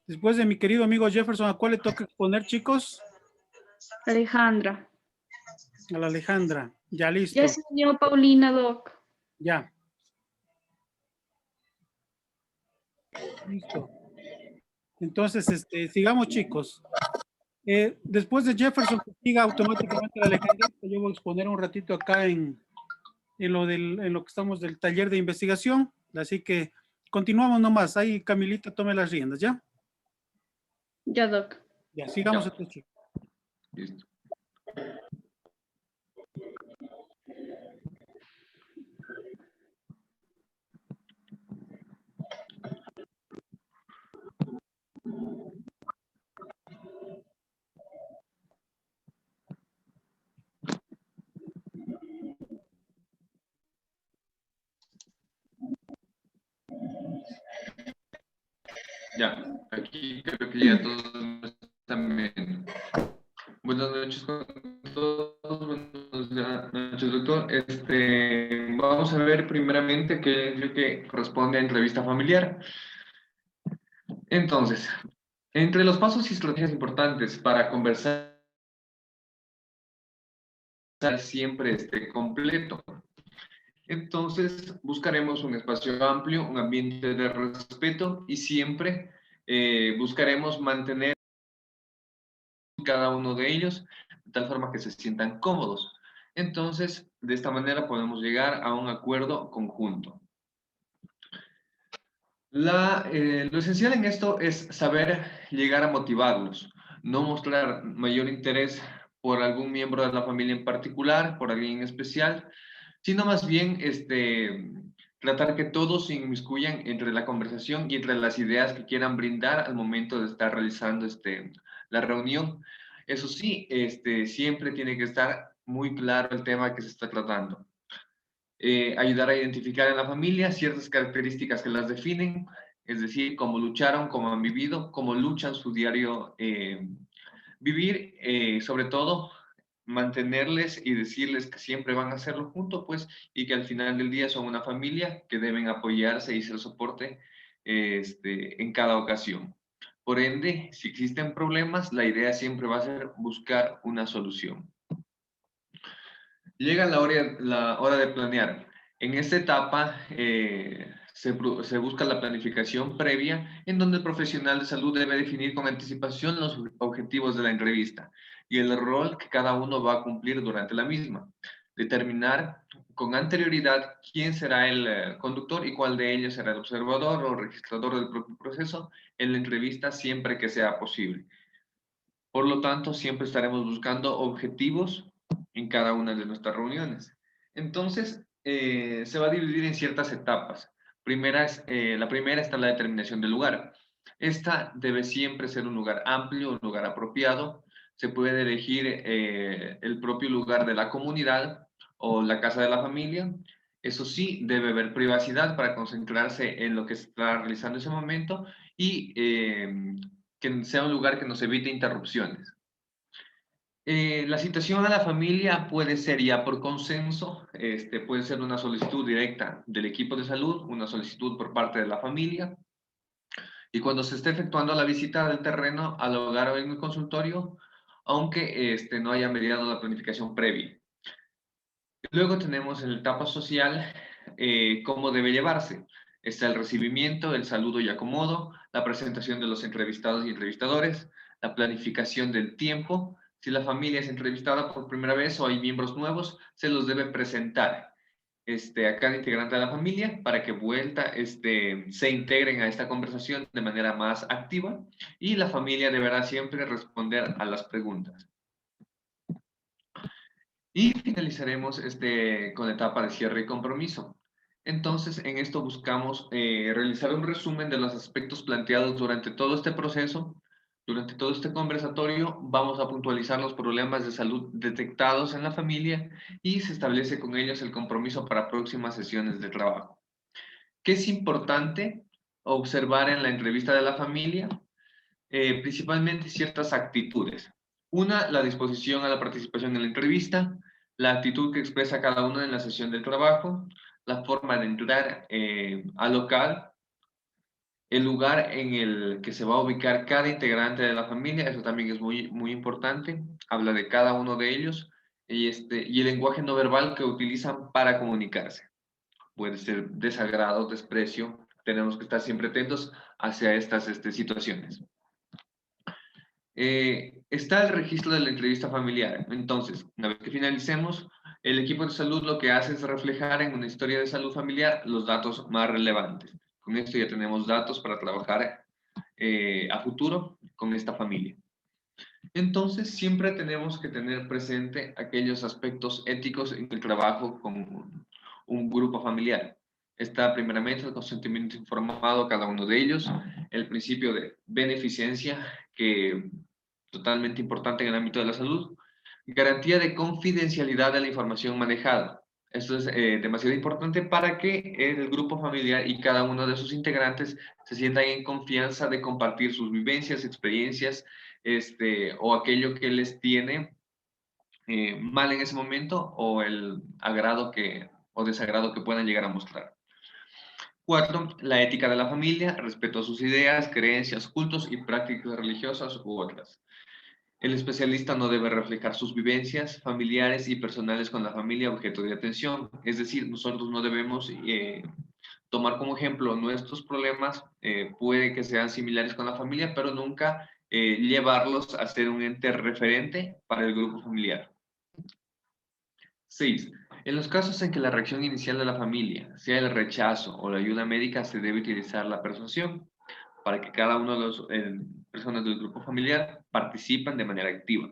Después de mi querido amigo Jefferson, ¿a cuál le toca exponer, chicos? Alejandra. A la Alejandra. Ya Ya listo. se unió Paulina, Doc. Ya. Listo. Entonces, sigamos, chicos. Después de Jefferson, que siga automáticamente la Alejandra, yo voy a exponer un ratito acá en lo que estamos del taller de investigación. Así que continuamos nomás. Ahí, Camilita, tome las riendas, ¿ya? Ya, Doc. Ya, sigamos Ya. entonces, chicos. Listo. Ya, aquí creo que ya todos están viendo. Buenas noches con todos, buenas noches, doctor. Vamos a ver primeramente qué es lo que corresponde a entrevista familiar. Entonces, entre los pasos y estrategias importantes para conversar siempre completo. Entonces, buscaremos un espacio amplio, un ambiente de respeto y siempre buscaremos mantener cada uno de ellos de tal forma que se sientan cómodos. Entonces, de esta manera podemos llegar a un acuerdo conjunto. Lo esencial en esto es saber llegar a motivarlos, no mostrar mayor interés por algún miembro de la familia en particular, por alguien en especial, sino más bien tratar que todos se inmiscuyan entre la conversación y entre las ideas que quieran brindar al momento de estar realizando la reunión. Eso sí, siempre tiene que estar muy claro el tema que se está tratando. Ayudar a identificar en la familia ciertas características que las definen, es decir, cómo lucharon, cómo han vivido, cómo luchan su diario vivir, sobre todo mantenerles y decirles que siempre van a hacerlo juntos, pues, y que al final del día son una familia que deben apoyarse y ser soporte en cada ocasión. Por ende, si existen problemas, la idea siempre va a ser buscar una solución. Llega la hora de planear. En esta etapa se busca la planificación previa en donde el profesional de salud debe definir con anticipación los objetivos de la entrevista y el rol que cada uno va a cumplir durante la misma. Determinar con anterioridad quién será el conductor y cuál de ellos será el observador o registrador del propio proceso en la entrevista siempre que sea posible. Por lo tanto, siempre estaremos buscando objetivos en cada una de nuestras reuniones. Entonces, se va a dividir en ciertas etapas. La primera está la determinación del lugar. Esta debe siempre ser un lugar amplio, un lugar apropiado. Se puede elegir el propio lugar de la comunidad o la casa de la familia. Eso sí, debe haber privacidad para concentrarse en lo que se está realizando en ese momento y que sea un lugar que nos evite interrupciones. La citación a la familia puede ser ya por consenso, puede ser una solicitud directa del equipo de salud, una solicitud por parte de la familia, y cuando se esté efectuando la visita del terreno al hogar o en el consultorio, aunque no haya mediado la planificación previa. Luego tenemos en la etapa social cómo debe llevarse. Está el recibimiento, el saludo y acomodo, la presentación de los entrevistados y entrevistadores, la planificación del tiempo. Si la familia es entrevistada por primera vez o hay miembros nuevos, se los debe presentar a cada integrante de la familia para que se integren a esta conversación de manera más activa y la familia deberá siempre responder a las preguntas. Y finalizaremos con la etapa de cierre y compromiso. Entonces, en esto buscamos realizar un resumen de los aspectos planteados durante todo este proceso. Durante todo este conversatorio vamos a puntualizar los problemas de salud detectados en la familia y se establece con ellos el compromiso para próximas sesiones de trabajo. ¿Qué es importante observar en la entrevista de la familia? Principalmente ciertas actitudes. Una, la disposición a la participación en la entrevista, la actitud que expresa cada uno en la sesión del trabajo, la forma de entrar al local, El lugar en el que se va a ubicar cada integrante de la familia, eso también es muy, muy importante. Habla de cada uno de ellos y el lenguaje no verbal que utilizan para comunicarse. Puede ser desagrado, desprecio. Tenemos que estar siempre atentos hacia estas situaciones. Está el registro de la entrevista familiar. Entonces, una vez que finalicemos, el equipo de salud lo que hace es reflejar en una historia de salud familiar los datos más relevantes. Con esto ya tenemos datos para trabajar a futuro con esta familia. Entonces, siempre tenemos que tener presente aquellos aspectos éticos en el trabajo con un grupo familiar. Está primeramente el consentimiento informado a cada uno de ellos, el principio de beneficencia, que totalmente importante en el ámbito de la salud, garantía de confidencialidad de la información manejada. Esto es demasiado importante para que el grupo familiar y cada uno de sus integrantes se sientan en confianza de compartir sus vivencias, experiencias, o aquello que les tiene mal en ese momento o el agrado o desagrado que puedan llegar a mostrar. 4. La ética de la familia, respeto a sus ideas, creencias, cultos y prácticas religiosas u otras. El especialista no debe reflejar sus vivencias familiares y personales con la familia objeto de atención. Es decir, nosotros no debemos tomar como ejemplo nuestros problemas, puede que sean similares con la familia, pero nunca llevarlos a ser un ente referente para el grupo familiar. 6. En los casos en que la reacción inicial de la familia sea el rechazo o la ayuda médica, se debe utilizar la persuasión para que cada uno de las personas del grupo familiar participen de manera activa.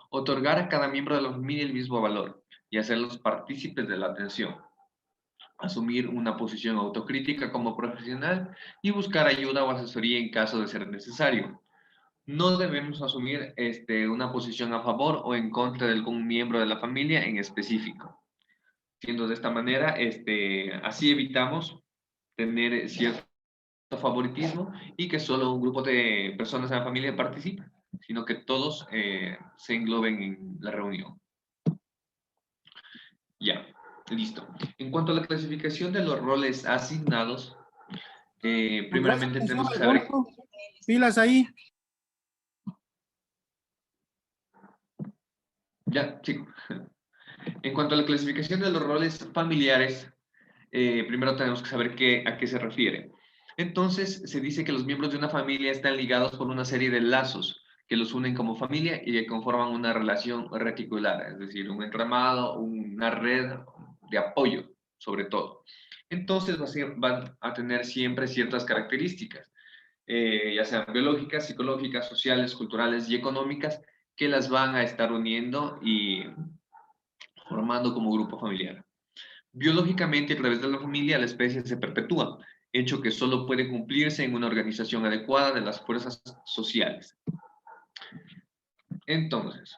Otorgar a cada miembro de la familia el mismo valor y hacerlos partícipes de la atención. Asumir una posición autocrítica como profesional y buscar ayuda o asesoría en caso de ser necesario. No debemos asumir una posición a favor o en contra de algún miembro de la familia en específico. Siendo de esta manera, así evitamos tener cierto favoritismo y que solo un grupo de personas en la familia participen, sino que todos se engloben en la reunión. Ya, listo. En cuanto a la clasificación de los roles asignados, primeramente tenemos que saber... Pilas ahí. Ya, chico. En cuanto a la clasificación de los roles familiares, primero tenemos que saber a qué se refiere. Entonces, se dice que los miembros de una familia están ligados por una serie de lazos que los unen como familia y que conforman una relación reticular, es decir, un entramado, una red de apoyo, sobre todo. Entonces, van a tener siempre ciertas características, ya sean biológicas, psicológicas, sociales, culturales y económicas, que las van a estar uniendo y formando como grupo familiar. Biológicamente, a través de la familia, la especie se perpetúa, hecho que solo puede cumplirse en una organización adecuada de las fuerzas sociales. Entonces,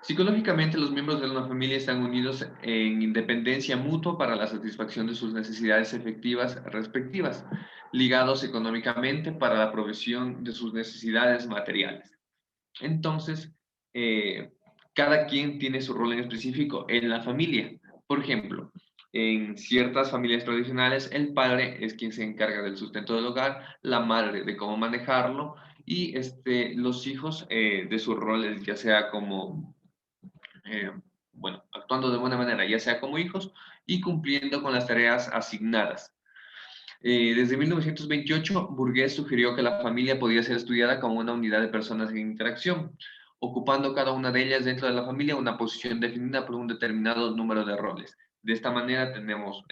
psicológicamente, los miembros de una familia están unidos en independencia mutua para la satisfacción de sus necesidades efectivas respectivas, ligados económicamente para la provisión de sus necesidades materiales. Entonces, cada quien tiene su rol en específico en la familia. Por ejemplo, en ciertas familias tradicionales, el padre es quien se encarga del sustento del hogar, la madre de cómo manejarlo y los hijos de sus roles, ya sea como, actuando de buena manera, ya sea como hijos y cumpliendo con las tareas asignadas. Desde 1928, Burgués sugirió que la familia podía ser estudiada como una unidad de personas en interacción, ocupando cada una de ellas dentro de la familia una posición definida por un determinado número de roles. De esta manera tenemos,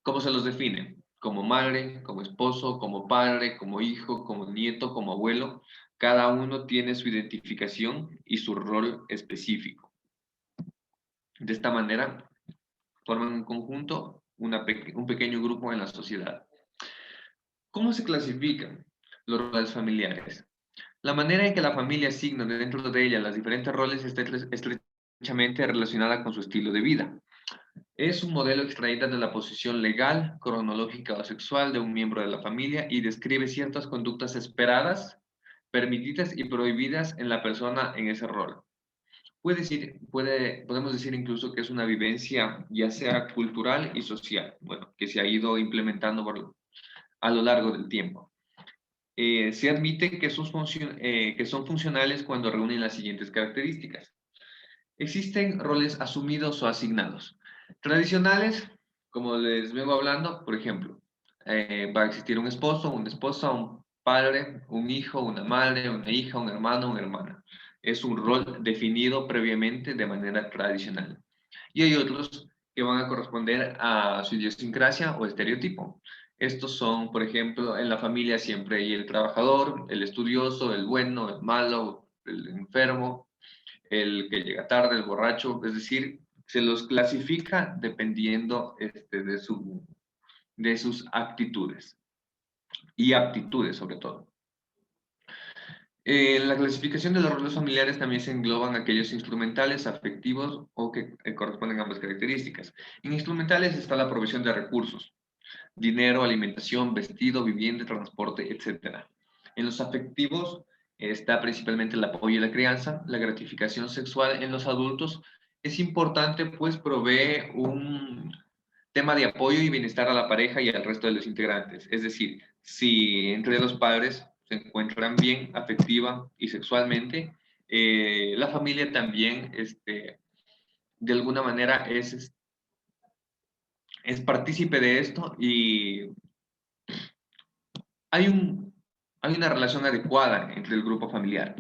¿cómo se los define? Como madre, como esposo, como padre, como hijo, como nieto, como abuelo. Cada uno tiene su identificación y su rol específico. De esta manera, forman un conjunto, un pequeño grupo en la sociedad. ¿Cómo se clasifican los roles familiares? La manera en que la familia asigna dentro de ella los diferentes roles está estrechamente relacionada con su estilo de vida. Es un modelo extraído de la posición legal, cronológica o sexual de un miembro de la familia y describe ciertas conductas esperadas, permitidas y prohibidas en la persona en ese rol. podemos decir incluso que es una vivencia ya sea cultural y social, bueno, que se ha ido implementando a lo largo del tiempo. Se admite que son funcionales cuando reúnen las siguientes características. Existen roles asumidos o asignados. Tradicionales, como les vengo hablando, por ejemplo, va a existir un esposo, una esposa, un padre, un hijo, una madre, una hija, un hermano, una hermana. Es un rol definido previamente de manera tradicional. Y hay otros que van a corresponder a su idiosincrasia o estereotipo. Estos son, por ejemplo, en la familia siempre hay el trabajador, el estudioso, el bueno, el malo, el enfermo, el que llega tarde, el borracho, es decir, se los clasifica dependiendo de sus actitudes y aptitudes sobre todo. En la clasificación de los roles familiares también se engloban aquellos instrumentales, afectivos o que corresponden a ambas características. En instrumentales está la provisión de recursos, dinero, alimentación, vestido, vivienda, transporte, etc. En los afectivos está principalmente el apoyo y la crianza, la gratificación sexual en los adultos. Es importante, pues, provee un tema de apoyo y bienestar a la pareja y al resto de los integrantes. Es decir, si entre los padres se encuentran bien afectiva y sexualmente, la familia también, de alguna manera, es partícipe de esto y hay una relación adecuada entre el grupo familiar.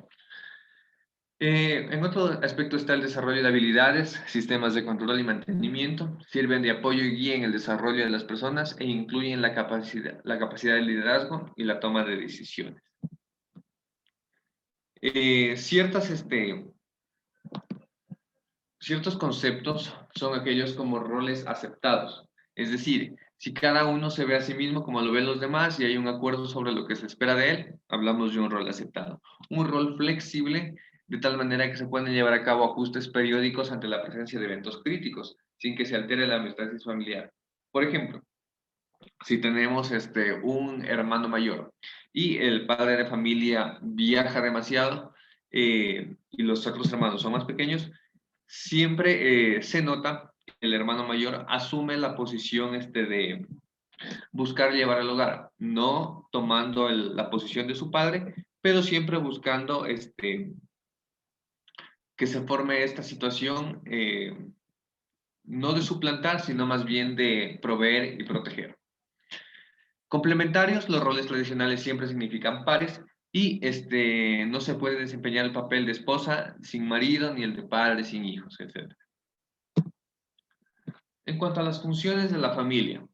En otro aspecto está el desarrollo de habilidades, sistemas de control y mantenimiento, sirven de apoyo y guía en el desarrollo de las personas e incluyen la capacidad de liderazgo y la toma de decisiones. Ciertos conceptos son aquellos como roles aceptados, es decir, si cada uno se ve a sí mismo como lo ven los demás y hay un acuerdo sobre lo que se espera de él, hablamos de un rol aceptado. Un rol flexible, de tal manera que se pueden llevar a cabo ajustes periódicos ante la presencia de eventos críticos, sin que se altere la amistad familiar. Por ejemplo, si tenemos un hermano mayor y el padre de familia viaja demasiado y los otros hermanos son más pequeños, siempre se nota que el hermano mayor asume la posición de buscar llevar al hogar, no tomando la posición de su padre, pero siempre buscando que se forme esta situación, no de suplantar, sino más bien de proveer y proteger. Complementarios, los roles tradicionales siempre significan pares y no se puede desempeñar el papel de esposa sin marido ni el de padre sin hijos, etc. En cuanto a las funciones de la familia,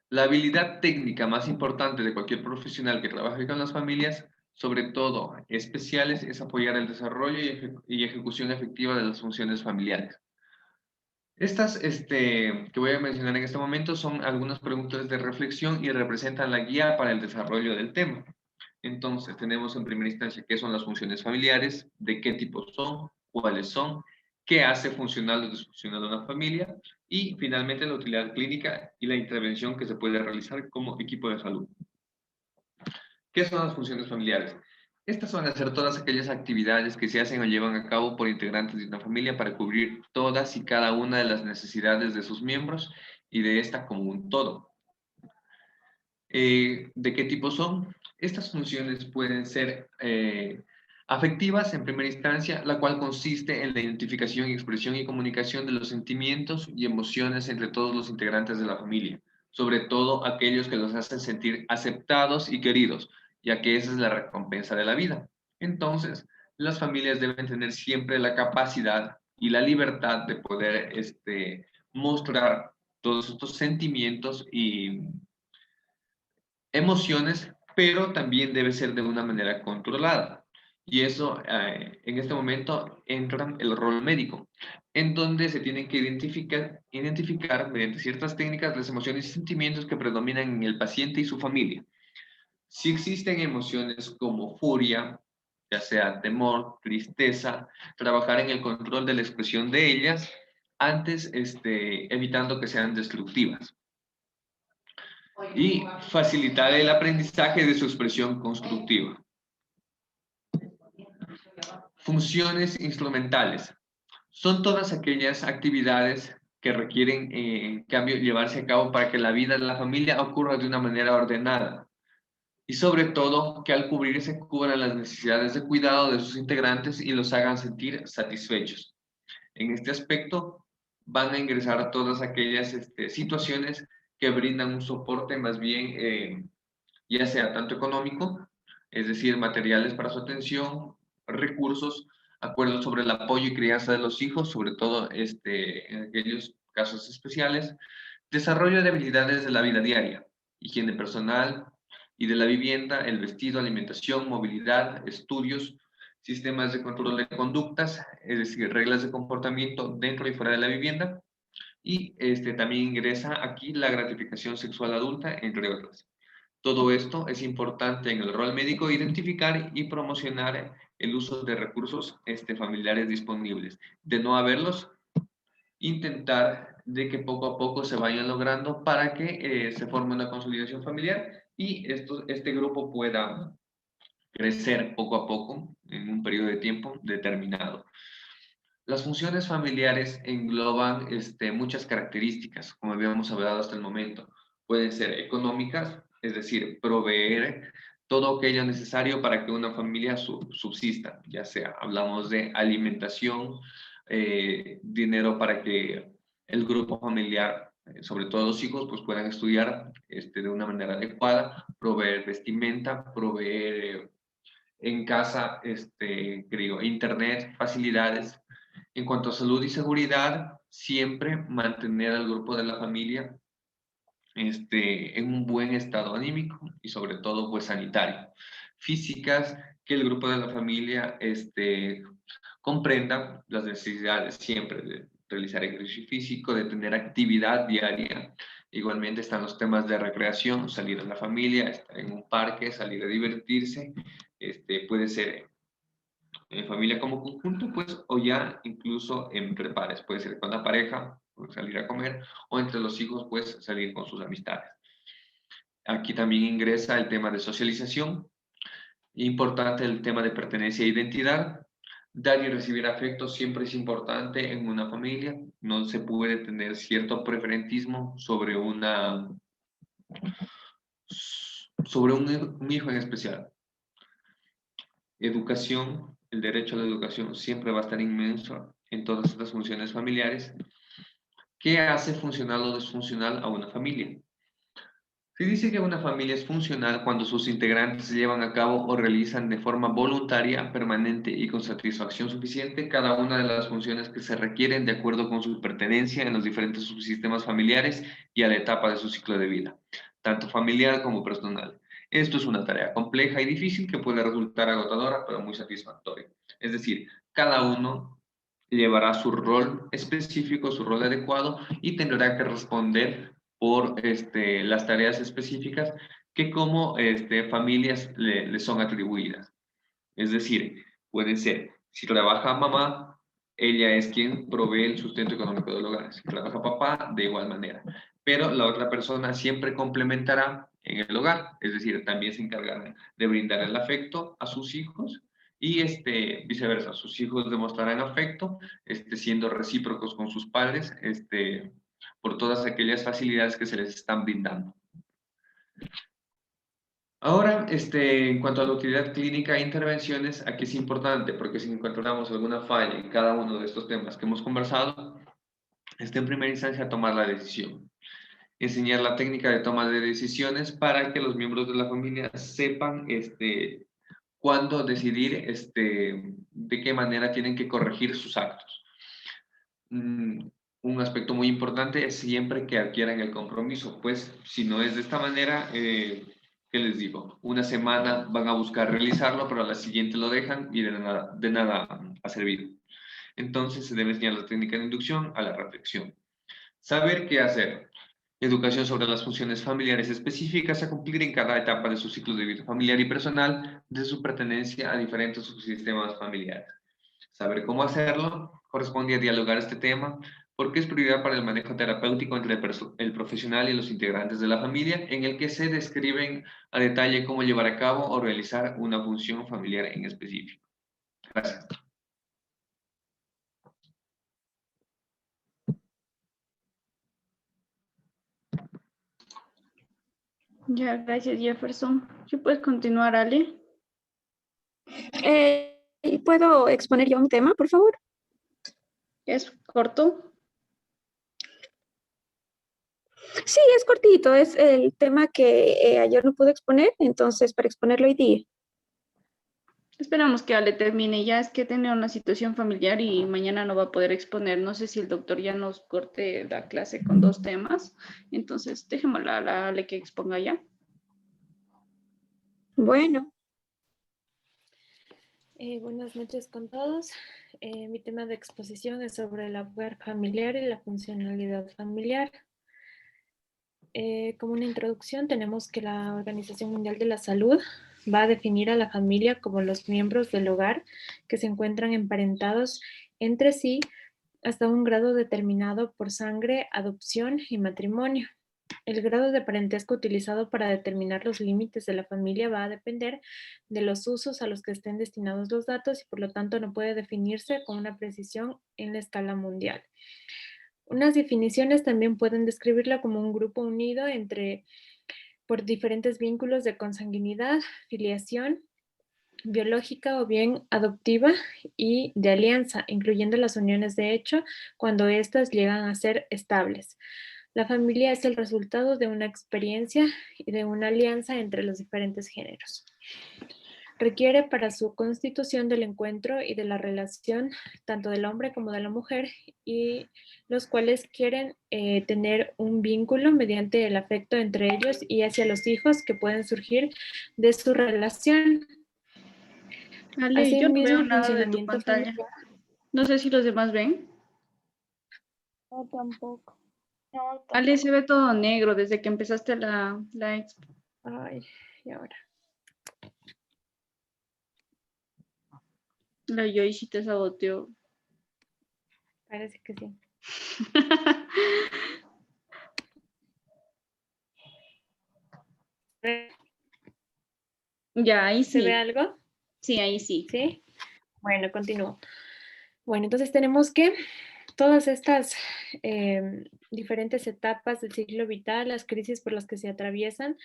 la habilidad técnica más importante de cualquier profesional que trabaje con las familias, sobre todo especiales, es apoyar el desarrollo y ejecución efectiva de las funciones familiares. Estas que voy a mencionar en este momento son algunas preguntas de reflexión y representan la guía para el desarrollo del tema. Entonces, tenemos en primera instancia qué son las funciones familiares, de qué tipo son, cuáles son, qué hace funcional o disfuncional una familia y finalmente la utilidad clínica y la intervención que se puede realizar como equipo de salud. ¿Qué son las funciones familiares? Estas van a ser todas aquellas actividades que se hacen o llevan a cabo por integrantes de una familia para cubrir todas y cada una de las necesidades de sus miembros y de esta como un todo. ¿De qué tipo son? Estas funciones pueden ser afectivas en primera instancia, la cual consiste en la identificación, expresión y comunicación de los sentimientos y emociones entre todos los integrantes de la familia, sobre todo aquellos que los hacen sentir aceptados y queridos, ya que esa es la recompensa de la vida. Entonces, las familias deben tener siempre la capacidad y la libertad de poder mostrar todos estos sentimientos y emociones, pero también debe ser de una manera controlada. Y eso, en este momento, entra el rol médico, en donde se tienen que identificar mediante ciertas técnicas las emociones y sentimientos que predominan en el paciente y su familia. Si existen emociones como furia, ya sea temor, tristeza, trabajar en el control de la expresión de ellas, antes evitando que sean destructivas. Y facilitar el aprendizaje de su expresión constructiva. Funciones instrumentales. Son todas aquellas actividades que requieren, en cambio, llevarse a cabo para que la vida de la familia ocurra de una manera ordenada. Y sobre todo, que al cubrirse cubran las necesidades de cuidado de sus integrantes y los hagan sentir satisfechos. En este aspecto, van a ingresar a todas aquellas situaciones que brindan un soporte más bien, ya sea tanto económico, es decir, materiales para su atención, recursos, acuerdos sobre el apoyo y crianza de los hijos, sobre todo en aquellos casos especiales, desarrollo de habilidades de la vida diaria, higiene personal y de la vivienda, el vestido, alimentación, movilidad, estudios, sistemas de control de conductas, es decir, reglas de comportamiento dentro y fuera de la vivienda, y también ingresa aquí la gratificación sexual adulta, entre otras. Todo esto es importante en el rol médico, identificar y promocionar el uso de recursos familiares disponibles. De no haberlos, intentar de que poco a poco se vayan logrando para que se forme una consolidación familiar y este grupo pueda crecer poco a poco en un periodo de tiempo determinado. Las funciones familiares engloban muchas características, como habíamos hablado hasta el momento. Pueden ser económicas, es decir, proveer todo aquello necesario para que una familia subsista, ya sea, hablamos de alimentación, dinero para que el grupo familiar, sobre todo los hijos, pues puedan estudiar de una manera adecuada, proveer vestimenta, proveer en casa, creo, internet, facilidades. En cuanto a salud y seguridad, siempre mantener al grupo de la familia en un buen estado anímico y sobre todo pues sanitario. Físicas, que el grupo de la familia comprenda las necesidades siempre de realizar ejercicio físico, de tener actividad diaria. Igualmente están los temas de recreación, salir a la familia, estar en un parque, salir a divertirse. Puede ser en familia como conjunto, pues, o ya incluso entre pares. Puede ser con la pareja, salir a comer, o entre los hijos, pues, salir con sus amistades. Aquí también ingresa el tema de socialización. Importante el tema de pertenencia e identidad. Dar y recibir afecto siempre es importante en una familia. No se puede tener cierto preferentismo sobre un hijo en especial. Educación, el derecho a la educación siempre va a estar inmenso en todas estas funciones familiares. ¿Qué hace funcional o disfuncional a una familia? Se dice que una familia es funcional cuando sus integrantes llevan a cabo o realizan de forma voluntaria, permanente y con satisfacción suficiente cada una de las funciones que se requieren de acuerdo con su pertenencia en los diferentes subsistemas familiares y a la etapa de su ciclo de vida, tanto familiar como personal. Esto es una tarea compleja y difícil que puede resultar agotadora, pero muy satisfactoria. Es decir, cada uno llevará su rol específico, su rol adecuado y tendrá que responder por las tareas específicas que como familias le son atribuidas. Es decir, pueden ser, si trabaja mamá, ella es quien provee el sustento económico del hogar. Si trabaja papá, de igual manera. Pero la otra persona siempre complementará en el hogar, es decir, también se encargará de brindar el afecto a sus hijos y viceversa, sus hijos demostrarán afecto, siendo recíprocos con sus padres, por todas aquellas facilidades que se les están brindando. Ahora, en cuanto a la utilidad clínica e intervenciones, aquí es importante porque si encontramos alguna falla en cada uno de estos temas que hemos conversado, en primera instancia tomar la decisión. Enseñar la técnica de toma de decisiones para que los miembros de la familia sepan cuándo decidir de qué manera tienen que corregir sus actos. Un aspecto muy importante es siempre que adquieran el compromiso, pues si no es de esta manera, ¿qué les digo? Una semana van a buscar realizarlo, pero a la siguiente lo dejan y de nada ha servido. Entonces se debe enseñar la técnica de inducción a la reflexión. Saber qué hacer. Educación sobre las funciones familiares específicas a cumplir en cada etapa de su ciclo de vida familiar y personal, de su pertenencia a diferentes subsistemas familiares. Saber cómo hacerlo corresponde a dialogar este tema porque es prioridad para el manejo terapéutico entre el profesional y los integrantes de la familia, en el que se describen a detalle cómo llevar a cabo o realizar una función familiar en específico. Gracias. Ya, gracias Jefferson. ¿Sí puedes continuar, Ale? ¿Puedo exponer yo mi tema, por favor? ¿Es corto? Sí, es cortito, es el tema que ayer no pude exponer, entonces para exponerlo hoy día. Esperamos que Ale termine. Ya es que tiene una situación familiar y mañana no va a poder exponer. No sé si el doctor ya nos corte la clase con 2 temas. Entonces, dejémosla a la Ale que exponga ya. Bueno, buenas noches con todos. Mi tema de exposición es sobre el hogar familiar y la funcionalidad familiar. Como una introducción, tenemos que la Organización Mundial de la Salud va a definir a la familia como los miembros del hogar que se encuentran emparentados entre sí hasta un grado determinado por sangre, adopción y matrimonio. El grado de parentesco utilizado para determinar los límites de la familia va a depender de los usos a los que estén destinados los datos y por lo tanto no puede definirse con una precisión en la escala mundial. Unas definiciones también pueden describirla como un grupo unido por diferentes vínculos de consanguinidad, filiación biológica o bien adoptiva y de alianza, incluyendo las uniones de hecho cuando éstas llegan a ser estables. La familia es el resultado de una experiencia y de una alianza entre los diferentes géneros. Requiere para su constitución del encuentro y de la relación tanto del hombre como de la mujer y los cuales quieren tener un vínculo mediante el afecto entre ellos y hacia los hijos que pueden surgir de su relación. Ale, yo no Asimismo, veo el nada de tu funcionamiento pantalla. familiar. No sé si los demás ven. No, tampoco. No, Ale, se tampoco. ve todo negro desde que empezaste la expo. Ay, y ahora. La Joyce te saboteó. Parece que sí. Ya, ahí ¿Se ve sí. algo? Sí, ahí sí. Sí. Bueno, continúo. Bueno, entonces tenemos que todas estas diferentes etapas del ciclo vital, las crisis por las que se atraviesan,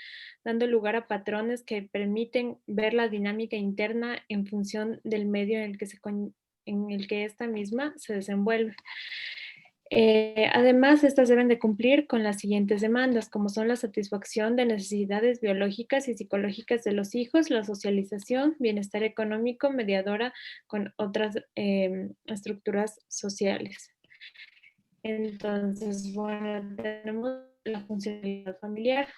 dando lugar a patrones que permiten ver la dinámica interna en función del medio en el que esta misma se desenvuelve. Además, estas deben de cumplir con las siguientes demandas, como son la satisfacción de necesidades biológicas y psicológicas de los hijos, la socialización, bienestar económico, mediadora con otras estructuras sociales. Entonces, bueno, tenemos la funcionalidad familiar.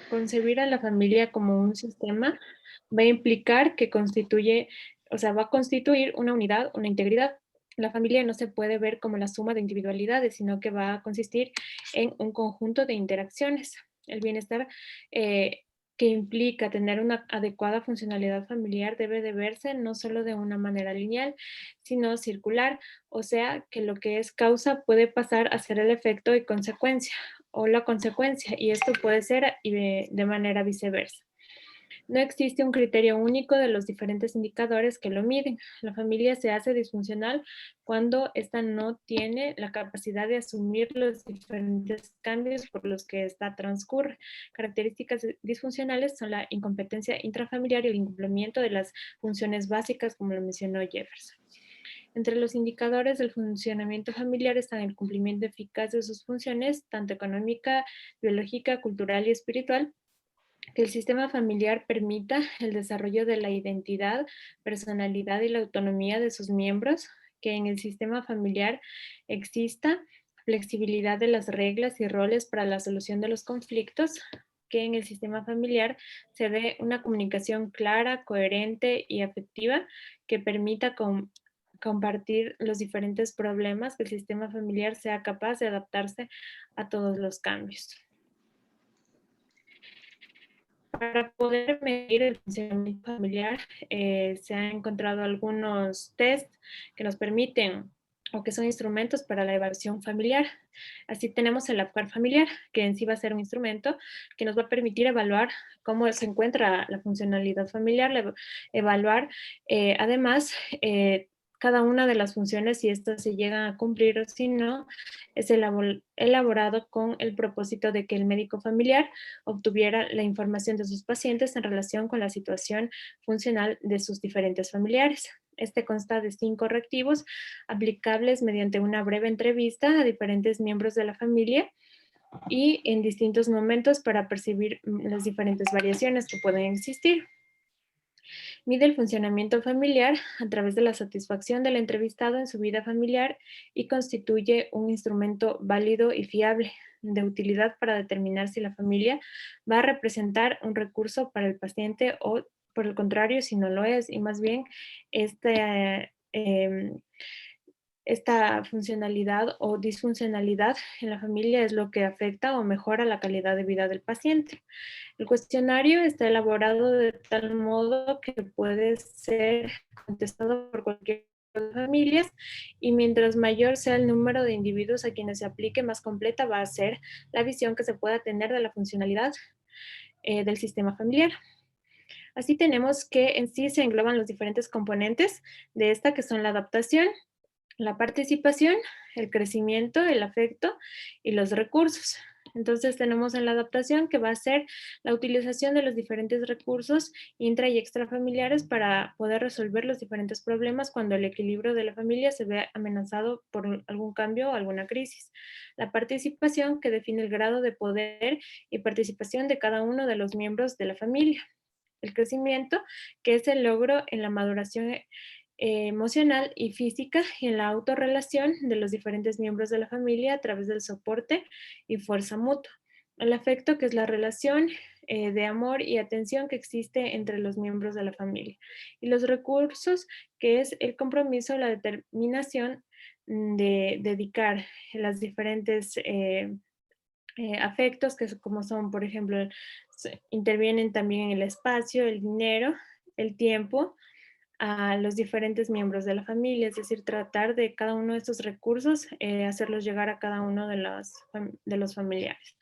Concebir a la familia como un sistema va a implicar que va a constituir una unidad, una integridad. La familia no se puede ver como la suma de individualidades, sino que va a consistir en un conjunto de interacciones. El bienestar que implica tener una adecuada funcionalidad familiar debe de verse no solo de una manera lineal, sino circular, o sea, que lo que es causa puede pasar a ser el efecto y consecuencia, o la consecuencia, y esto puede ser de manera viceversa. No existe un criterio único de los diferentes indicadores que lo miden. La familia se hace disfuncional cuando ésta no tiene la capacidad de asumir los diferentes cambios por los que ésta transcurre. Características disfuncionales son la incompetencia intrafamiliar y el incumplimiento de las funciones básicas, como lo mencionó Jefferson. Entre los indicadores del funcionamiento familiar están el cumplimiento eficaz de sus funciones, tanto económica, biológica, cultural y espiritual, que el sistema familiar permita el desarrollo de la identidad, personalidad y la autonomía de sus miembros, que en el sistema familiar exista flexibilidad de las reglas y roles para la solución de los conflictos, que en el sistema familiar se dé una comunicación clara, coherente y afectiva que permita compartir los diferentes problemas, que el sistema familiar sea capaz de adaptarse a todos los cambios. Para poder medir el funcionamiento familiar, se han encontrado algunos test que nos permiten o que son instrumentos para la evaluación familiar. Así tenemos el APGAR familiar, que en sí va a ser un instrumento que nos va a permitir evaluar cómo se encuentra la funcionalidad familiar, evaluar además cada una de las funciones, si estas se llegan a cumplir o si no, es elaborado con el propósito de que el médico familiar obtuviera la información de sus pacientes en relación con la situación funcional de sus diferentes familiares. Este consta de 5 reactivos aplicables mediante una breve entrevista a diferentes miembros de la familia y en distintos momentos para percibir las diferentes variaciones que pueden existir. Mide el funcionamiento familiar a través de la satisfacción del entrevistado en su vida familiar y constituye un instrumento válido y fiable de utilidad para determinar si la familia va a representar un recurso para el paciente o, por el contrario, si no lo es. Y más bien, esta funcionalidad o disfuncionalidad en la familia es lo que afecta o mejora la calidad de vida del paciente. El cuestionario está elaborado de tal modo que puede ser contestado por cualquier familias y mientras mayor sea el número de individuos a quienes se aplique, más completa va a ser la visión que se pueda tener de la funcionalidad del sistema familiar. Así tenemos que en sí se engloban los diferentes componentes de esta que son la adaptación, la participación, el crecimiento, el afecto y los recursos. Entonces tenemos en la adaptación que va a ser la utilización de los diferentes recursos intra y extrafamiliares para poder resolver los diferentes problemas cuando el equilibrio de la familia se ve amenazado por algún cambio o alguna crisis. La participación que define el grado de poder y participación de cada uno de los miembros de la familia. El crecimiento, que es el logro en la maduración emocional y física y en la autorrelación de los diferentes miembros de la familia a través del soporte y fuerza mutua. El afecto, que es la relación de amor y atención que existe entre los miembros de la familia. Y los recursos, que es el compromiso, la determinación de dedicar las diferentes afectos, como son, por ejemplo, intervienen también en el espacio, el dinero, el tiempo, a los diferentes miembros de la familia, es decir, tratar de cada uno de estos recursos, hacerlos llegar a cada uno de los familiares.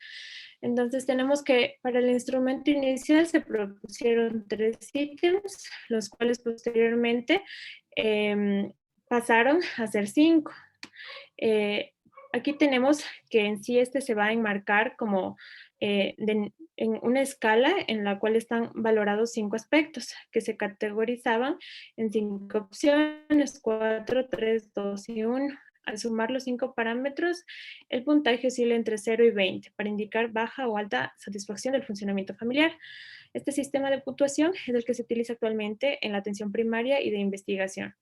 Entonces tenemos que para el instrumento inicial se propusieron 3 ítems, los cuales posteriormente pasaron a ser 5. Aquí tenemos que en sí este se va a enmarcar como en una escala en la cual están valorados 5 aspectos que se categorizaban en 5 opciones, 4, 3, 2 y 1. Al sumar los 5 parámetros, el puntaje oscila entre 0 y 20 para indicar baja o alta satisfacción del funcionamiento familiar. Este sistema de puntuación es el que se utiliza actualmente en la atención primaria y de investigación.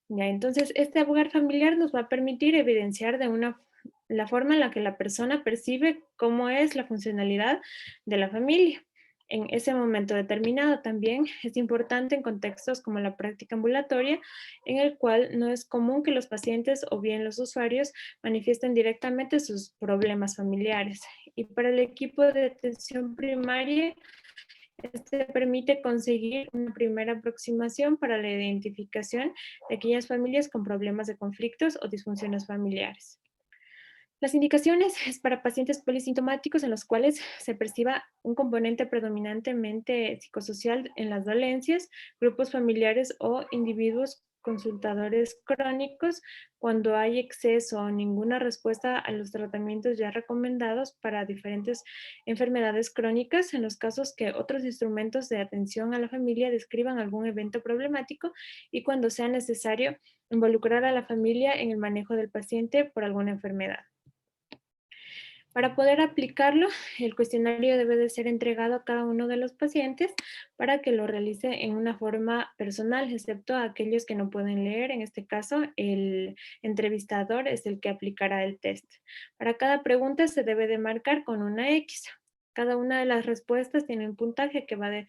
Ya, entonces, este hogar familiar nos va a permitir evidenciar la forma en la que la persona percibe cómo es la funcionalidad de la familia. En ese momento determinado también es importante en contextos como la práctica ambulatoria, en el cual no es común que los pacientes o bien los usuarios manifiesten directamente sus problemas familiares. Y para el equipo de atención primaria, este permite conseguir una primera aproximación para la identificación de aquellas familias con problemas de conflictos o disfunciones familiares. Las indicaciones es para pacientes polisintomáticos en los cuales se perciba un componente predominantemente psicosocial en las dolencias, grupos familiares o individuos consultadores crónicos cuando hay exceso o ninguna respuesta a los tratamientos ya recomendados para diferentes enfermedades crónicas en los casos que otros instrumentos de atención a la familia describan algún evento problemático y cuando sea necesario involucrar a la familia en el manejo del paciente por alguna enfermedad. Para poder aplicarlo, el cuestionario debe de ser entregado a cada uno de los pacientes para que lo realice en una forma personal, excepto a aquellos que no pueden leer. En este caso, el entrevistador es el que aplicará el test. Para cada pregunta se debe de marcar con una X. Cada una de las respuestas tiene un puntaje que va de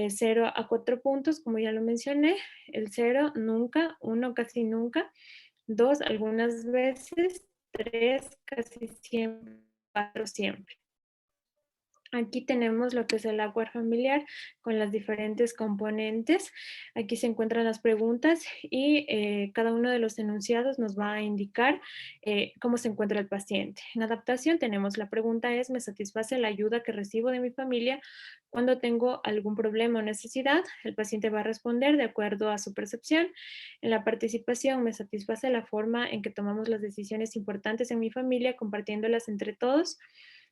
0 a 4 puntos, como ya lo mencioné. El 0, nunca. 1, casi nunca. 2, algunas veces. 3, casi siempre. 4 siempre. Aquí tenemos lo que es el Aware familiar con las diferentes componentes. Aquí se encuentran las preguntas y cada uno de los enunciados nos va a indicar cómo se encuentra el paciente. En adaptación tenemos la pregunta es, ¿me satisface la ayuda que recibo de mi familia cuando tengo algún problema o necesidad? El paciente va a responder de acuerdo a su percepción. En la participación, ¿me satisface la forma en que tomamos las decisiones importantes en mi familia compartiéndolas entre todos?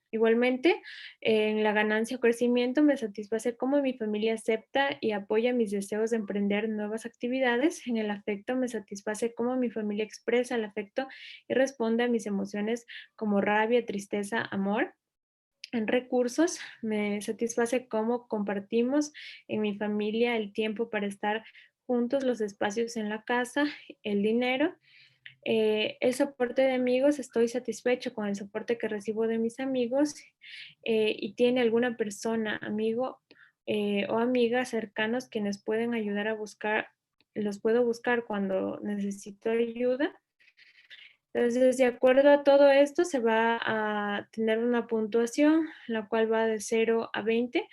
Igualmente, en la ganancia o crecimiento me satisface cómo mi familia acepta y apoya mis deseos de emprender nuevas actividades. En el afecto me satisface cómo mi familia expresa el afecto y responde a mis emociones como rabia, tristeza, amor. En recursos me satisface cómo compartimos en mi familia el tiempo para estar juntos, los espacios en la casa, el dinero. El soporte de amigos, estoy satisfecho con el soporte que recibo de mis amigos y tiene alguna persona, amigo o amiga cercanos quienes pueden ayudar a buscar, los puedo buscar cuando necesito ayuda. Entonces, de acuerdo a todo esto, se va a tener una puntuación, la cual va de 0 a 20.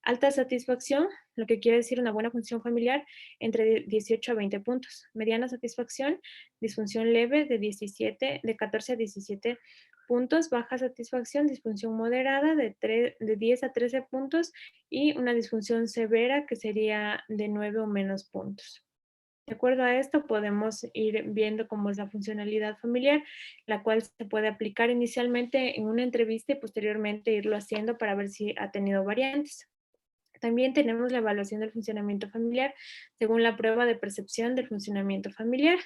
Alta satisfacción, lo que quiere decir una buena función familiar, entre 18 a 20 puntos. Mediana satisfacción, disfunción leve de 14 a 17 puntos. Baja satisfacción, disfunción moderada de 10 a 13 puntos. Y una disfunción severa que sería de 9 o menos puntos. De acuerdo a esto, podemos ir viendo cómo es la funcionalidad familiar, la cual se puede aplicar inicialmente en una entrevista y posteriormente irlo haciendo para ver si ha tenido variantes. También tenemos la evaluación del funcionamiento familiar según la prueba de percepción del funcionamiento familiar.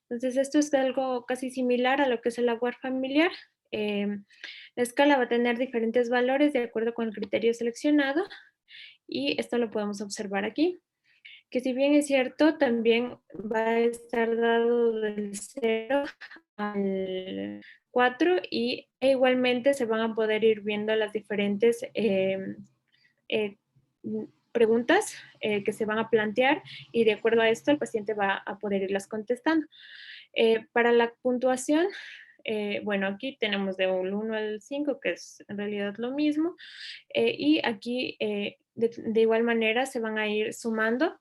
Entonces, esto es algo casi similar a lo que es el Aware familiar. La escala va a tener diferentes valores de acuerdo con el criterio seleccionado y esto lo podemos observar aquí. Que si bien es cierto, también va a estar dado del 0 al 4 e igualmente se van a poder ir viendo las diferentes preguntas que se van a plantear y de acuerdo a esto el paciente va a poder irlas contestando. Para la puntuación, bueno, aquí tenemos de un 1 al 5, que es en realidad lo mismo, y aquí de igual manera se van a ir sumando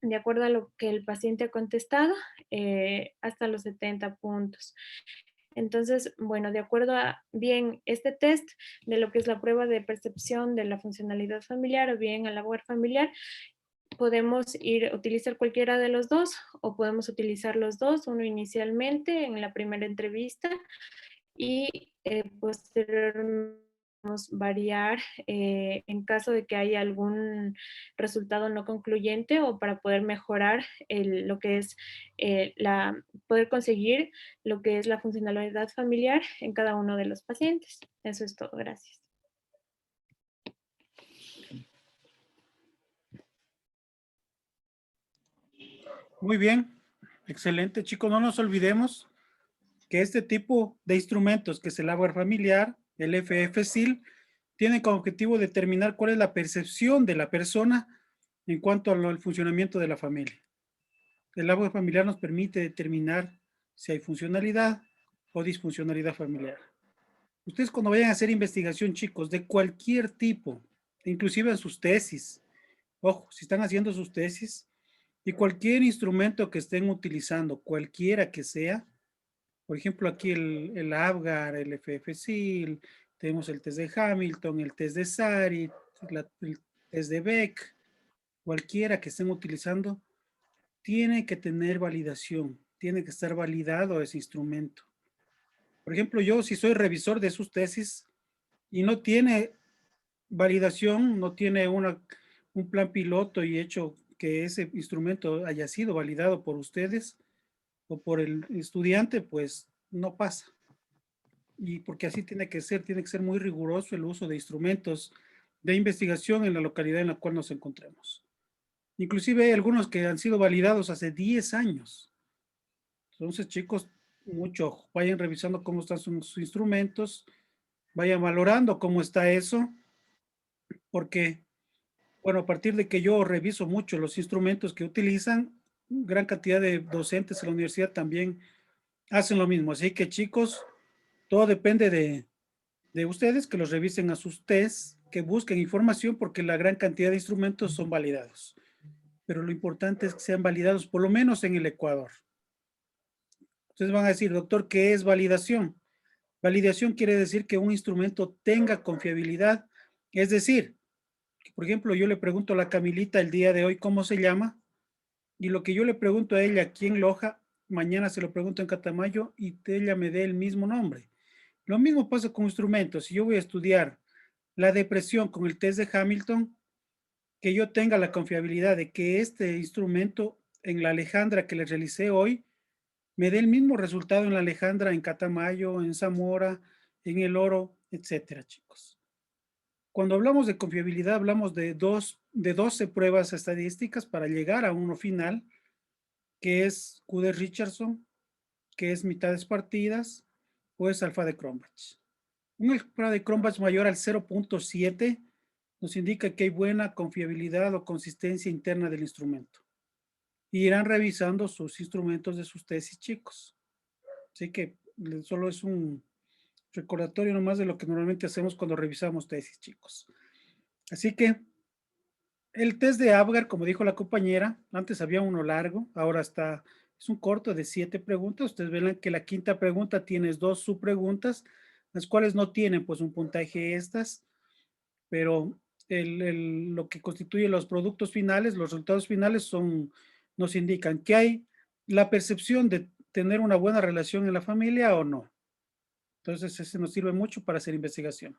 de acuerdo a lo que el paciente ha contestado, hasta los 70 puntos. Entonces, bueno, de acuerdo a bien este test de lo que es la prueba de percepción de la funcionalidad familiar o bien el Aware familiar, podemos utilizar cualquiera de los dos o podemos utilizar los dos, uno inicialmente en la primera entrevista y posteriormente variar en caso de que haya algún resultado no concluyente o para poder mejorar lo que es poder conseguir lo que es la funcionalidad familiar en cada uno de los pacientes. Eso es todo. Gracias. Muy bien, excelente, chicos. No nos olvidemos que este tipo de instrumentos, que es el Aware familiar, el FF-SIL, tienen como objetivo determinar cuál es la percepción de la persona en cuanto al funcionamiento de la familia. El Aware familiar nos permite determinar si hay funcionalidad o disfuncionalidad familiar. Ustedes cuando vayan a hacer investigación, chicos, de cualquier tipo, inclusive en sus tesis, ojo, si están haciendo sus tesis, y cualquier instrumento que estén utilizando, cualquiera que sea, por ejemplo, aquí el AVGAR, el FF-SIL, tenemos el test de Hamilton, el test de Sarit, el test de Beck, cualquiera que estén utilizando, tiene que tener validación, tiene que estar validado ese instrumento. Por ejemplo, yo si soy revisor de sus tesis y no tiene validación, no tiene un plan piloto y hecho que ese instrumento haya sido validado por ustedes o por el estudiante, pues no pasa. Y porque así tiene que ser muy riguroso el uso de instrumentos de investigación en la localidad en la cual nos encontremos. Inclusive hay algunos que han sido validados hace 10 años. Entonces, chicos, mucho ojo. Vayan revisando cómo están sus instrumentos, vayan valorando cómo está eso, porque, bueno, a partir de que yo reviso mucho los instrumentos que utilizan, gran cantidad de docentes en la universidad también hacen lo mismo. Así que, chicos, todo depende de ustedes, que los revisen a sus test que busquen información porque la gran cantidad de instrumentos son validados. Pero lo importante es que sean validados por lo menos en el Ecuador. Ustedes van a decir, doctor, ¿qué es validación? Validación quiere decir que un instrumento tenga confiabilidad. Es decir, que, por ejemplo, yo le pregunto a la Camilita el día de hoy cómo se llama, y lo que yo le pregunto a ella aquí en Loja, mañana se lo pregunto en Catamayo y ella me dé el mismo nombre. Lo mismo pasa con instrumentos. Si yo voy a estudiar la depresión con el test de Hamilton, que yo tenga la confiabilidad de que este instrumento en la Alejandra que le realicé hoy me dé el mismo resultado en la Alejandra, en Catamayo, en Zamora, en El Oro, etcétera, chicos. Cuando hablamos de confiabilidad, hablamos de 12 pruebas estadísticas para llegar a uno final, que es Cuder-Richardson, que es mitades partidas, o es alfa de Cronbach. Un alfa de Cronbach mayor al 0.7 nos indica que hay buena confiabilidad o consistencia interna del instrumento. Y irán revisando sus instrumentos de sus tesis, chicos. Así que solo es un recordatorio nomás de lo que normalmente hacemos cuando revisamos tesis, chicos. Así que el test de Apgar, como dijo la compañera, antes había uno largo, ahora es un corto de 7 preguntas. Ustedes ven que la quinta pregunta tiene 2 subpreguntas, las cuales no tienen pues un puntaje estas, pero lo que constituye los productos finales, los resultados finales nos indican que hay la percepción de tener una buena relación en la familia o no. Entonces, ese nos sirve mucho para hacer investigación,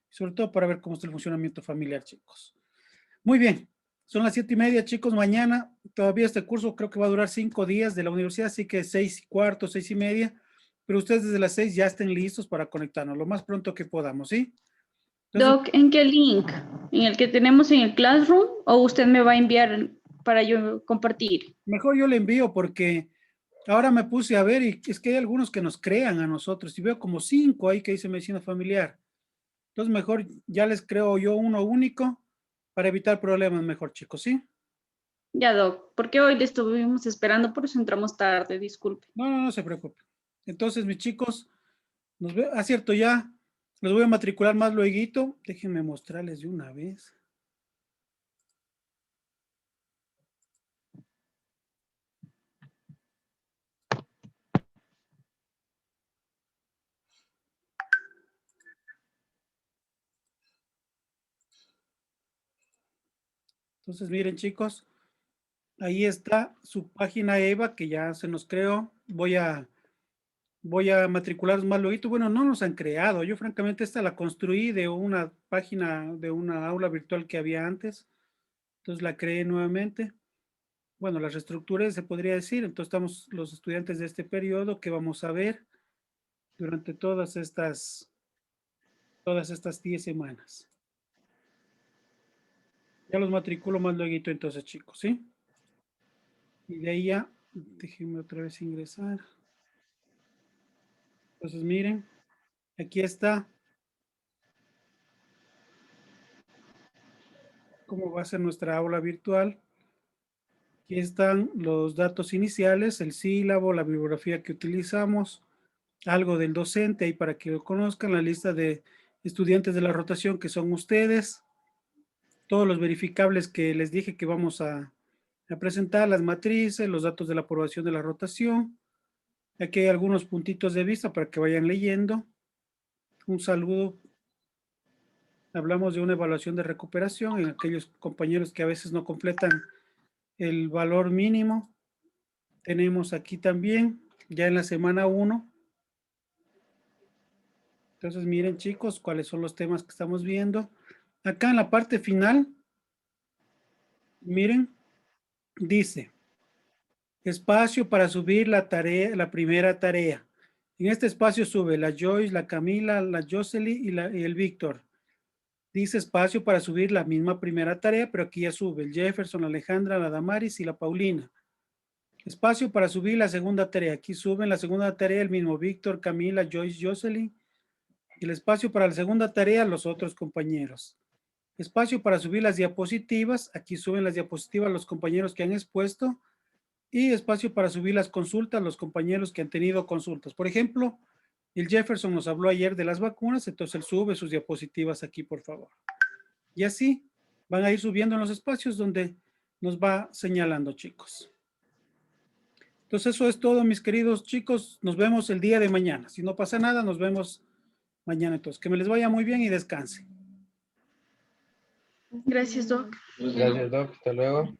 sobre todo para ver cómo está el funcionamiento familiar, chicos. Muy bien, son las 7:30, chicos. Mañana, todavía este curso creo que va a durar 5 días de la universidad, así que 6:15, 6:30, pero ustedes desde las 6 ya estén listos para conectarnos lo más pronto que podamos, ¿sí? Entonces, Doc, ¿en qué link? ¿En el que tenemos en el Classroom o usted me va a enviar para yo compartir? mejor yo le envío porque ahora me puse a ver y es que hay algunos que nos crean a nosotros y veo como 5 ahí que dice medicina familiar. Entonces mejor ya les creo yo uno único para evitar problemas mejor, chicos, ¿sí? Ya, Doc, porque hoy le estuvimos esperando, por eso entramos tarde, disculpe. No se preocupen. Entonces, mis chicos, cierto, ya los voy a matricular más lueguito. Déjenme mostrarles de una vez. Entonces, miren, chicos, ahí está su página EVA que ya se nos creó. Voy a matricularlos más luego. Bueno, no nos han creado. Yo francamente esta la construí de una página, de una aula virtual que había antes. Entonces la creé nuevamente. Bueno, la reestructuré, se podría decir. Entonces estamos los estudiantes de este periodo que vamos a ver durante todas estas 10 semanas. Ya los matriculo más luego entonces, chicos, ¿sí? Y de ahí ya, déjenme otra vez ingresar. Entonces miren, aquí está cómo va a ser nuestra aula virtual. Aquí están los datos iniciales, el sílabo, la bibliografía que utilizamos, algo del docente ahí para que lo conozcan, la lista de estudiantes de la rotación que son ustedes, todos los verificables que les dije que vamos a presentar, las matrices, los datos de la aprobación de la rotación. Aquí hay algunos puntitos de vista para que vayan leyendo. Un saludo. Hablamos de una evaluación de recuperación en aquellos compañeros que a veces no completan el valor mínimo. Tenemos aquí también, ya en la semana 1. Entonces, miren, chicos, cuáles son los temas que estamos viendo. Acá en la parte final, miren, dice, espacio para subir la tarea, la primera tarea. En este espacio sube la Joyce, la Camila, la Jocely y el Víctor. Dice espacio para subir la misma primera tarea, pero aquí ya sube el Jefferson, la Alejandra, la Damaris y la Paulina. Espacio para subir la segunda tarea. Aquí suben la segunda tarea el mismo Víctor, Camila, Joyce, Jocelyn. Y el espacio para la segunda tarea los otros compañeros. Espacio para subir las diapositivas. Aquí suben las diapositivas los compañeros que han expuesto. Y espacio para subir las consultas los compañeros que han tenido consultas. Por ejemplo, el Jefferson nos habló ayer de las vacunas, entonces él sube sus diapositivas aquí, por favor. Y así van a ir subiendo en los espacios donde nos va señalando, chicos. Entonces eso es todo, mis queridos chicos. Nos vemos el día de mañana. Si no pasa nada, nos vemos mañana. Entonces, que me les vaya muy bien y descansen. Gracias, Doc. Gracias, Doc. Hasta luego.